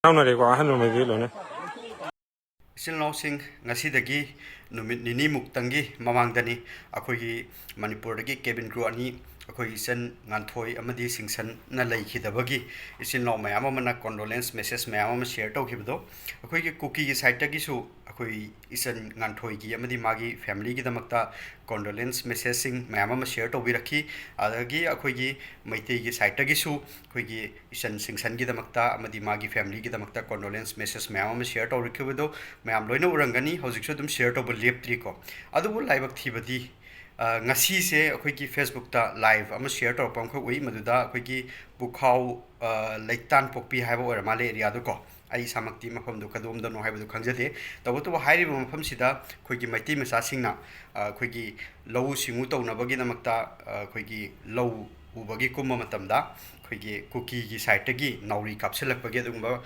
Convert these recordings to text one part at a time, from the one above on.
Naori hanu mai bi lo ne Isilnausing ngasidagi numit nini muktangi mamangdani akhoi manipurdagi cabin crew ani akhoi sen nganthoi amadi singsan na leikhidabagi isilnaw mayam amana condolence message mayam am share tawkhibdo akhoi gi cookie gi site tagi su akhoi isen nganthoi gi amadi magi family gi damakta condolence message sing mayam am share tawbirakhi adagi akhoi gi maitei gi site tagi su akhoi gi isen singsan gi damakta amadi magi family gi damakta condolence message mayam am share tawrikhibido mayam loina urangani hojiksu dum share tawba leptri ko adubu laibak thibadi ngasi se akhoi ki Facebook ta live ama share tor pam khoi maduda akhoi ki bukhau leitan pokpi haiba ora male area du ko ai samakti mafam du kadom da no haiba du khangjate tabu to hairi mafam sida akhoi ki maiti masa singna akhoi ki lau singu tawna bagi namakta akhoi ki lau ubagi kumma matamda akhoi ki cookie gi site gi nauri kapsilak bagi adumba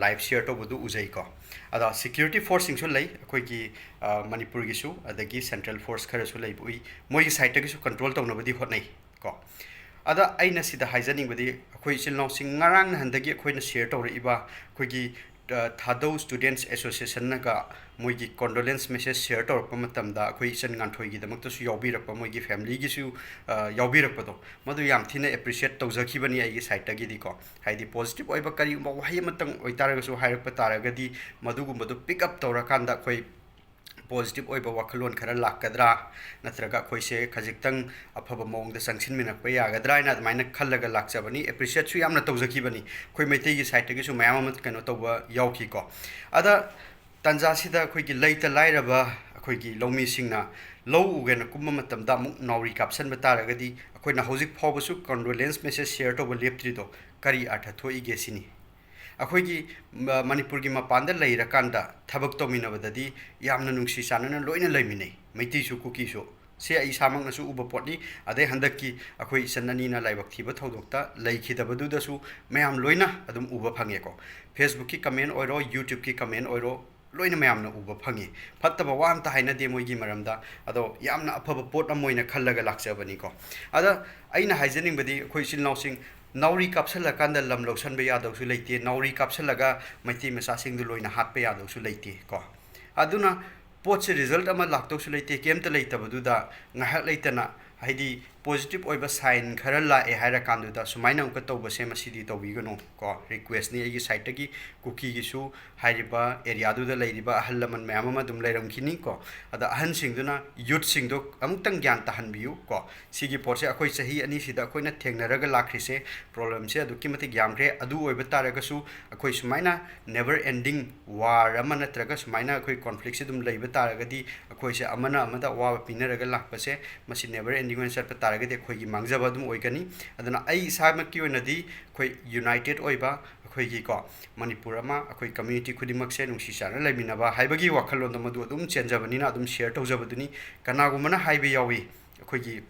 live share to budu uzai ko ada security force sing su lei akhoi ki manipur gi su adagi central force khara su lei bui moi gi site gi su control tawna badi hotnai ko ada aina sida haijaning badi akhoi silnaw sing ngarang handagi akhoi na share tawra iba akhoi gi thadau students association na ka moi gi condolence message share tawra pamatamda akhoi sen nganthoi gi damak su yaubir pa moi gi family gi su yaubir pa do madu yam thina appreciate tawjaki bani ai gi site gi di ko haidi positive oiba kari ma wahai matang oitaraga su hairak pa taraga di madu gu madu pick up tawra kanda akhoi positive oiba wakhalon khara lakadra natraga khoise khajikhtang afaba mong da sangsin minak pa yagadra ina maina khallaga lakchabani appreciate su yamna tawjaki bani khoi meitei gi site gi su mayam am kano tawba yauki ko ada tanja sida khoi gi leita lairaba khoi gi lomi singna low ugen kumma matamda muk nauri caption bataraga di khoi na hojik phoba su condolence message share to leptri do kari artha thoi ge sini akhoi gi manipur gi mapanda leira kanda thabak tomina badadi yamna nungsi sanana loina leiminei meiti su cookie su se ai samang na su uba potni adai handaki akhoi sanani na laibak thiba thodokta leikhidabadu da su mayam loina adum uba phange ko Facebook ki comment oiro YouTube ki comment oiro loina mayam na uba phange phattaba wa amta haina de moi gi maramda ado yamna afaba pot amoina khallaga lakchabani ko ada aina haijaning badi akhoi silnaw sing Naori kapsala kanda lam lausan be yadaw su leite Naori kapsalaga maiti masa sing du loina hat pe yadaw su leite ko aduna pot se result ama lakto su leite kemta leita baduda ngahak leitana haidi positive oiba sign khara la e haira kandu da sumaina ung ka tawba se masidi tawbi gano ko request ni agi site gi cookie gi su hairiba area du da leiriba ahallaman mayam ama dum leiram khini ko ada ahan sing duna youth sing do amutang gyan tahan biu ko sigi por se akhoi sahi ani sida akhoi na thengnaraga lakri se problem se adu kimati gyamre adu oiba taraga su akhoi sumaina never ending war ama natraga sumaina akhoi conflict se dum leiba taraga di akhoi se amana amada wa pinaraga lakpa se masi never ending wen sat taraga de khoi gi mangjaba dum oigani aduna ai samak ki onadi khoi united oiba akhoi gi ko manipur ama akhoi community khudimak se nungsi sana laiminaba haibagi wakhalon da madu dum chenjabani na dum share tawjabaduni kana gumana haibe yawi akhoi gi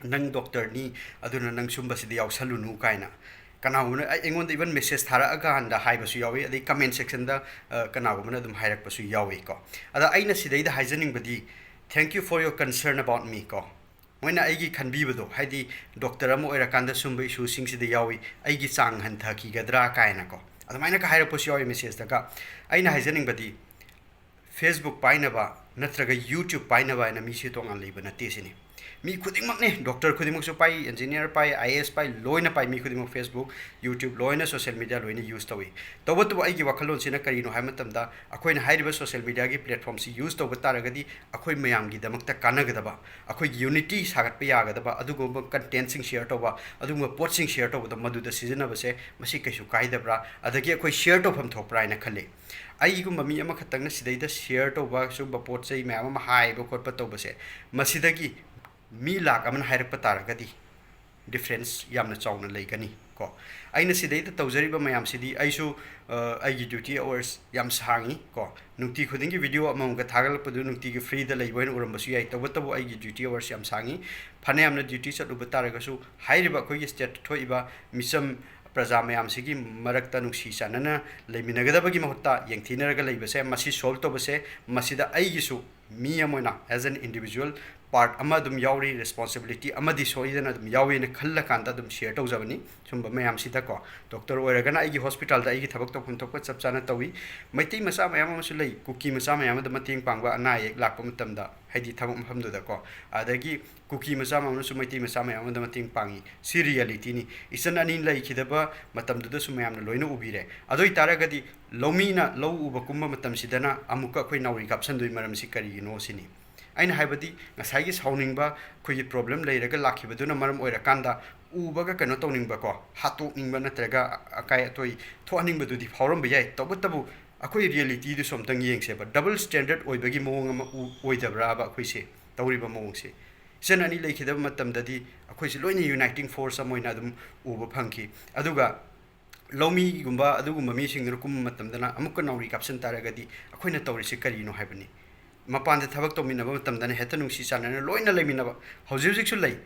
nang doctor ni aduna nang sumba sidi yawsalunu kaina kana gumana engon even message thara aga handa haiba su yawi adi comment section da kana gumana dum hairak pasu yawi ko ada aina sidai da haijaning badi thank you for your concern about me ko moina aigi khanbibado haidi doctor amo era kanda sumbai su singsi yawi aigi chang han thaki gadra kaina ko adamaina ka haira posi yawi message daga aina haijaning badi Facebook painaba natraga YouTube painaba ina mi si tongan leiba na tesini mi khudingmak ne doctor khudingmak su pai engineer pai IAS pai loina pai mi khudingmak Facebook YouTube loina social media loina use tawi tawatu ai gi wakhalon sina kari no haimatamda akoina hairiba social media gi platform si use taw bataragadi akoi mayam gi damakta kanagadaba akoi unity sagat pe yagadaba adugo content sing share tawa adugo post sing share tawa madu da season ba se masi kaisu kaidabra adagi akoi share to pham thopra ina khale ai gu mami ama khatang na sidai da share tawa su ba pot sei mayam ma hai ba khot pa taw ba se masidagi mi lak aman hairak pa taragadi difference yamna chawna leigani ko aina sidai da tawjariba mayam sidi aisu aigi duty hours yam sangi ko nungti khudingi video amam ga thagal padu nungti gi free da leiboin urambasu yai tawatabu aigi duty hours yam sangi phane amna duty chatu bataraga su hairiba khoi gi state thoiba misam praja mayam sigi marakta nungsi sanana leiminagadabagi mahutta yengthinaraga leibase masi solve to base masida aigi su mi amona as an individual part ama dum yauri responsibility amadi soidana dum yawi ne khalla kanda dum share to jabani sumba mayam sida ko doctor oiragana ai hospital da ai thabak to phun to chap chana tawi maiti masa mayam amasu lei kuki masa mayam da mating pangba ana ek lakpa matam da haidi thabak mafam da ko adagi kuki masa mamnu su maiti masa mayam da mating pangi si reality ni isan ani lei khidaba matam da su mayam na loina ubire adoi taragadi lomina low uba kumma matam sidana amuka khoi nauri kapsan dui maram si kari no sini aina haibadi ngasai gi sauningba khoi problem leiraga lakhibaduna maram oirakanda ubaga kano tawningba ko hatok ningba natraga akai atoi thoaning badu di forum ba yai tawbatabu akhoi reality du somtang yengse ba double standard oibagi mowong ama oidabra ba akhoi se tawriba mowong se sen ani leikhidaba matam dadi akhoi se loina uniting force amoina dum uba phangki aduga lomi gumba adugumba mi sing rukum matam dana amukka nauri kapsan taragadi akhoina tawri se kari no haibani mapan de thabak to minaba matam dana heta nungsi chanana loina leiminaba hauji hauji su lei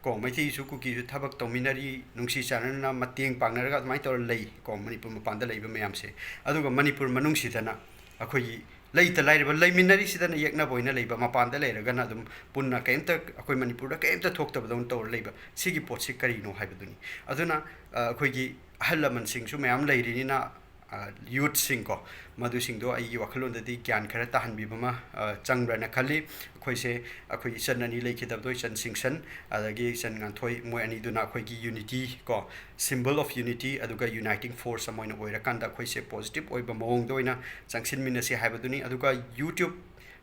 ko maiti su kuki su thabak to minari nungsi chanana mateng pangnaraga mai to lei ko manipur mapan da leiba mayam se aduga manipur manungsi dana akhoi leita lairaba leiminari sidana yekna boina leiba mapan da leiraga na dum punna kaimta akhoi manipur da kaimta thokta badon to leiba sigi pot si kari no haibaduni aduna akhoi gi ahalaman sing su mayam leirini na youth sing ko madu sing do ai wakhalon da di gyan khara tahan bi bama changbra na khali khoi se akhoi san ani leikhidab do san singsan adagi san ngan thoi moi ani duna khoi gi unity ko symbol of unity aduga uniting force amoina oira kanda khoi se positive oiba mong doina changsin mina se haibaduni aduga youtube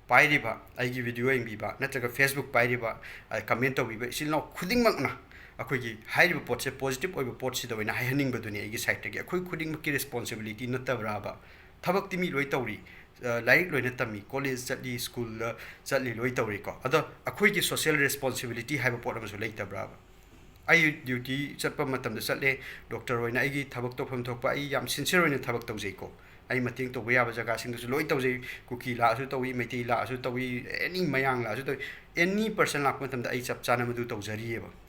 pairiba ai gi video engbiba natraga facebook pairiba comment to biba silno khuding makna अखोगी हाइरिब पोट से positive ओइब पोट से दोइना हाइहनिंग बदुनी एगी side तगे अखोई खुदिंग मकी responsibility नतबराबा थबक तिमी लोइ तौरी लाइक लोइना तमी कॉलेज चली स्कूल चली लोइ तौरी को अद अखोई की सोशल रिस्पांसिबिलिटी हाइब पोट अमसु लेतबराबा आई ड्यूटी चटप मतम द चले डॉक्टर होइना एगी थबक तो फम थोकपा आई याम सिंसियर होइना थबक तौजै को आई मतिंग तो बया जगह सिंग दसु लोइ तौजै cookie लासु तौई Maiti लासु तौई any मयांग लासु तौई any person लाक मतम द आई चप चाना मदु तौजरिएबा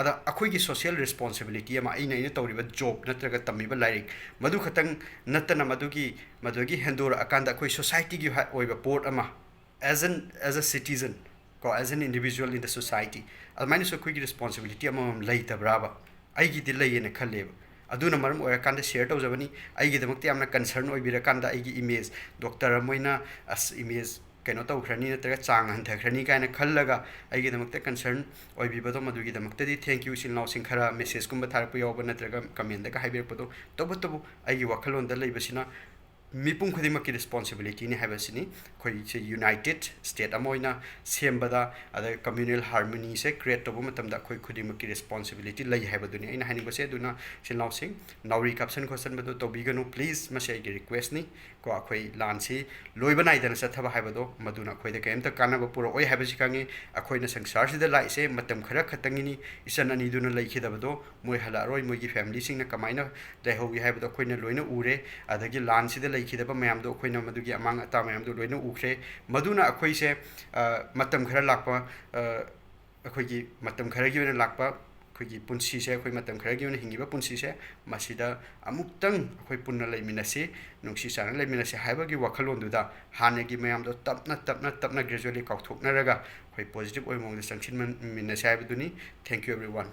अदा अखोई सोशल रिस्पांसिबिलिटी अमा इन तौरीब जॉब नत्रगा तमीब लाइक मधु खतंग नतना मधुगी हेंदोर अकांदा अखोई सोसाइटी की ओइब पोर्ट अमा एज अ सिटीजन को as an individual in the society अदमाइन सो अखोई रिस्पांसिबिलिटी अमा लेतब्राबा आइगी दि लेयेन खल्लेब अदुना मरम ओया कांदा शेयर तौजबनी आइगी दमक्ति यामना कंसर्न ओइबिरा कांदा आइगी इमेज डॉक्टर अमोइना अस इमेज कनो तौखरनी नत्रगा चांग हंथखरनी कायना खल्लगा आइगी दमक्ते कंसर्न ओइबिबदो मदुगी दमक्तेदी थैंक यू सिल नाउसिंग खरा मेसेज कुंबा थारप यावबा नत्रगा कमेंट दा हाइबिरपदो तबतबु आइगी वखलोन दा लेबसिना मिपुम खुदिमकी रिस्पांसिबिलिटी ने हाइबसिनी खोई से यूनाइटेड स्टेट अमोइना सेमबदा अदा कम्युनल हार्मनी से क्रिएट तबो मतमदा खोई खुदिमकी रिस्पांसिबिलिटी लई हाइबदुनी आइना हानिबसे दुना सिल नाउसिंग नाउरी कैप्शन क्वेश्चन बदो तोबिगनु प्लीज मसे आइगी रिक्वेस्ट नि को अखोई लानसी लोइबा नाइदना सथबा हाइबदो मदुना खोइदे केमता कानाबा पुरो ओइ हाइबसि कांगे अखोइना संसार सिदा लाइसे मतम खरा खतंगिनी इसन अनि दुना लैखिदबदो मोइ हलारोइ मोइगी फैमिली सिंगना कमाइना दैहोगी हाइबदो खोइना लोइना उरे अदगी लान सिदा लैखिदबा मयामदो खोइना मदुगी अमांग अता मयामदो लोइना उखरे मदुना अखोइसे मतम खरा लाकपा अखोइगी मतम खरागी ओइना लाकपा अखोइगी पुंसी से अखोइ मतम खरागी ओइना हिंगिबा पुंसी से मसिदा अमुक्तंग अखोइ पुन्ना लैमिनसे नुंसी साना लैमिनसे हाइबगी वखलोंदुदा हानेगी मयामदो तपना ग्रेजुअली काउथोकनरगा अखोइ पॉजिटिव ओइ मोंग संगसिन मिनसे हाइबदुनी थैंक यू एवरीवन